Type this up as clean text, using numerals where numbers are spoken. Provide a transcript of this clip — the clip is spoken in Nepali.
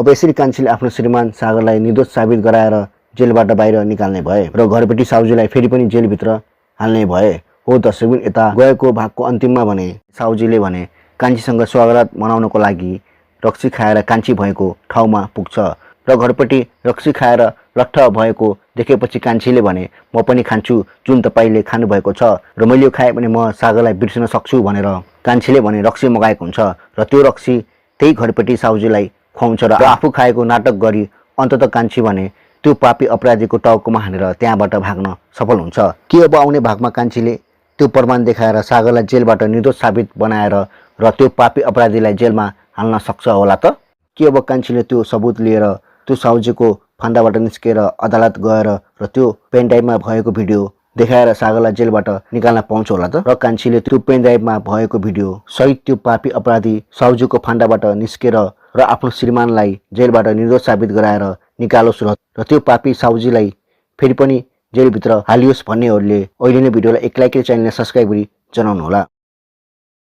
अब यसरी कान्छीले आफ्नो श्रीमान सागरलाई निर्दोष साबित गराएर जेलबाट बाहिर निकाल्ने भए र घरपेटी साउजीलाई फेरि पनि जेलभित्र हाल्ने भए। हो दर्शकबिन, यता गएको भागको अन्तिममा भने साउजीले भने कान्छीसँग स्वागत मनाउनको लागि रक्सी खाएर कान्छी भएको ठाउँमा पुग्छ र घरपट्टि रक्सी खाएर लट्ठ भएको देखेपछि कान्छीले भने म पनि खान्छु जुन तपाईले खानुभएको छ र मैले यो खाएँ भने म सागरलाई बिर्सन सक्छु भनेर कान्छीले भने रक्सी मगाएको हुन्छ र त्यो रक्सी त्यही घरपट्टि साउजीलाई खुवाउँछ र आफू खाएको नाटक गरी अन्ततः कान्छी भने त्यो पापी अपराधीको टाउकोमा हानेर त्यहाँबाट भाग्न सफल हुन्छ। के अब आउने भागमा कान्छीले त्यो प्रमाण देखाएर सागरलाई जेलबाट निर्दोष साबित बनाएर र त्यो पापी अपराधीलाई जेलमा हाल्न सक्छ होला त? के अब कान्छीले त्यो सबुत लिएर त्यो साउजीको फन्दाबाट निस्केर अदालत गएर र त्यो पेन ड्राइभमा भएको भिडियो देखाएर सागरलाई जेलबाट निकाल्न पाउँछ होला त? र कान्छीले त्यो पेन ड्राइभमा भएको भिडियो सहित त्यो पापी अपराधी साउजीको फन्दाबाट निस्केर र आफ्नो श्रीमानलाई जेलबाट निर्दोष साबित गराएर निकालोस् र त्यो पापी साउजीलाई फेरि पनि जेलभित्र हालियोस् भन्नेहरूले अहिले नै भिडियोलाई एक लाइक च्यानललाई सब्स्क्राइब गरी जनाउनुहोला।